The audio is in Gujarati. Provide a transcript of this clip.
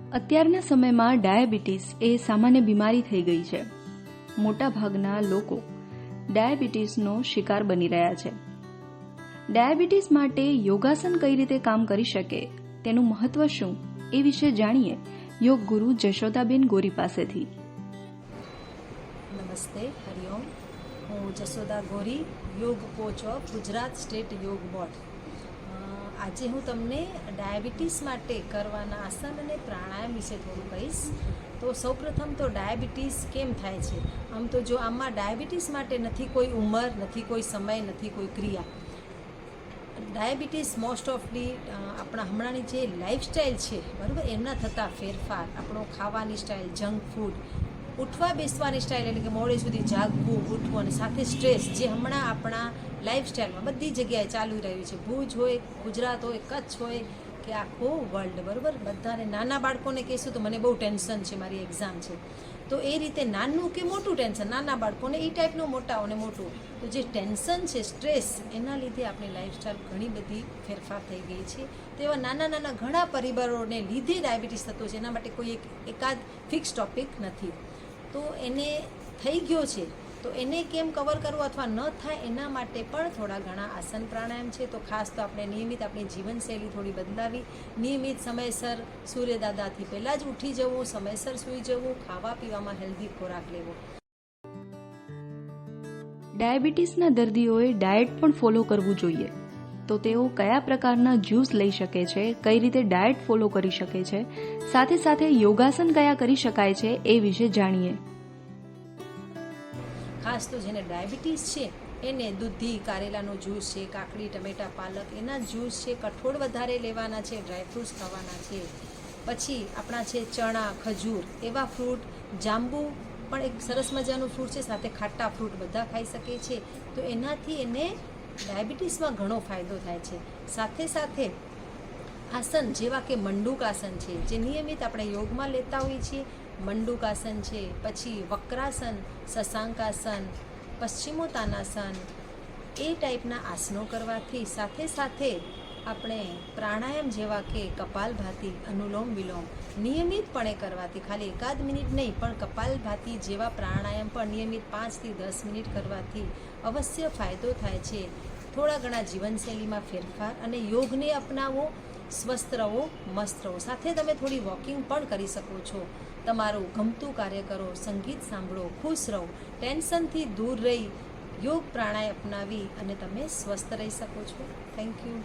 અત્યારના સમયમાં ડાયાબિટીસ એ સામાન્ય બીમારી થઈ ગઈ છે. મોટાભાગના લોકો ડાયાબિટીસનો શિકાર બની રહ્યા છે. ડાયાબિટીસ માટે યોગાસન કઈ રીતે કામ કરી શકે, તેનું મહત્વ શું, એ વિશે જાણીએ યોગ ગુરુ જશોદાબેન ગોરી પાસેથી. નમસ્તે, હરિઓમ. હું જશોદા ગોરી, યોગ કોચ ઓફ ગુજરાત સ્ટેટ યોગ બોર્ડ. આજે હું તમને ડાયાબિટીસ માટે કરવાના આસન અને પ્રાણાયામ વિશે થોડું કહીશ. તો સૌપ્રથમ તો ડાયાબિટીસ કેમ થાય છે? આમ તો જો આમાં ડાયાબિટીસ માટે નથી કોઈ ઉંમર, નથી કોઈ સમય, નથી કોઈ ક્રિયા. ડાયાબિટીસ મોસ્ટ ઓફલી આપણા હમણાંની જે લાઈફસ્ટાઈલ છે, બરાબર, એમના થતા ફેરફાર, આપણો ખાવાની સ્ટાઇલ, જંક ફૂડ, ઉઠવા બેસવાની સ્ટાઇલ, એટલે કે મોડે સુધી જાગવું, ઉઠવું, અને સાથે સ્ટ્રેસ, જે હમણાં આપણા લાઈફસ્ટાઈલમાં બધી જગ્યાએ ચાલુ રહ્યું છે. ભુજ હોય, ગુજરાત હોય, કચ્છ હોય કે આખો વર્લ્ડ, બરાબર. બધાને, નાના બાળકોને કહેશું તો મને બહુ ટેન્શન છે, મારી એક્ઝામ છે, તો એ રીતે નાનું કે મોટું ટેન્શન, નાના બાળકોને એ ટાઈપનું, મોટાઓને મોટું. તો જે ટેન્શન છે, સ્ટ્રેસ, એના લીધે આપણી લાઈફસ્ટાઈલ ઘણી બધી ફેરફાર થઈ ગઈ છે. તો એવા નાના નાના ઘણા પરિબળોને લીધે ડાયાબિટીસ થતો છે. એના માટે કોઈ એકાદ ફિક્સ ટોપિક નથી. તો એને થઈ ગયો છે, તો એને કેમ કવર કરવું અથવા ન થાય એના માટે પણ થોડા ઘણા આસન પ્રાણાયામ છે. તો ખાસ તો આપણે નિયમિત આપણી જીવનશૈલી થોડી બદલાવી, નિયમિત સમયસર સૂર્યદાદાથી પહેલાં જ ઉઠી જવું, સમયસર સૂઈ જવું, ખાવા પીવામાં હેલ્ધી ખોરાક લેવો. ડાયાબિટીસના દર્દીઓએ ડાયટ પણ ફોલો કરવું જોઈએ. તો તેઓ કયા પ્રકારના જ્યુસ લઈ શકે છે, કઈ રીતે ડાયટ ફોલો કરી શકે છે, સાથે સાથે યોગાસન કયા કરી શકાય છે, એ વિશે જાણીએ. ખાસ તો જેને ડાયાબિટીસ છે એને દૂધી, કારેલાનો જ્યુસ છે, કાકડી, ટમેટા, પાલક, એના જ્યુસ છે, કઠોળ વધારે લેવાના છે, ડ્રાયફ્રૂટ્સ ખાવાના છે. પછી આપણા છે ચણા, ખજૂર, એવા ફ્રૂટ, જાંબુ પણ એક સરસ મજાનું ફ્રૂટ છે, સાથે ખાટા ફ્રૂટ બધા ખાઈ શકે છે. તો એનાથી એને ડાયાબિટીસમાં ઘણો ફાયદો થાય છે. સાથે સાથે આસન જેવા કે મંડુકાસન છે, જે નિયમિત આપણે યોગમાં લેતા હોઈએ છીએ. મંડુકાસન છે, પછી વક્રાસન, શશાંકાસન, પશ્ચિમોત્તાનાસન, એ ટાઈપના આસનો કરવાથી, સાથે સાથે આપણે પ્રાણાયામ જેવા કે કપાલભાતિ, અનુલોમ વિલોમ નિયમિતપણે કરવાથી, ખાલી એકાદ મિનિટ નહીં પણ કપાલભાતિ જેવા પ્રાણાયામ પણ નિયમિત 5 થી 10 મિનિટ કરવાથી અવશ્ય ફાયદો થાય છે. થોડા ઘણા જીવનશૈલીમાં ફેરફાર, અને યોગને અપનાવો, સ્વસ્થ રહો, મસ્ત રહો. સાથે તમે થોડી વોકિંગ પણ કરી શકો છો. તમારું ગમતું કાર્ય કરો, સંગીત સાંભળો, ખુશ રહો, ટેન્શનથી દૂર રહી યોગ પ્રાણાયામ અપનાવી અને તમે સ્વસ્થ રહી શકો છો. Thank you.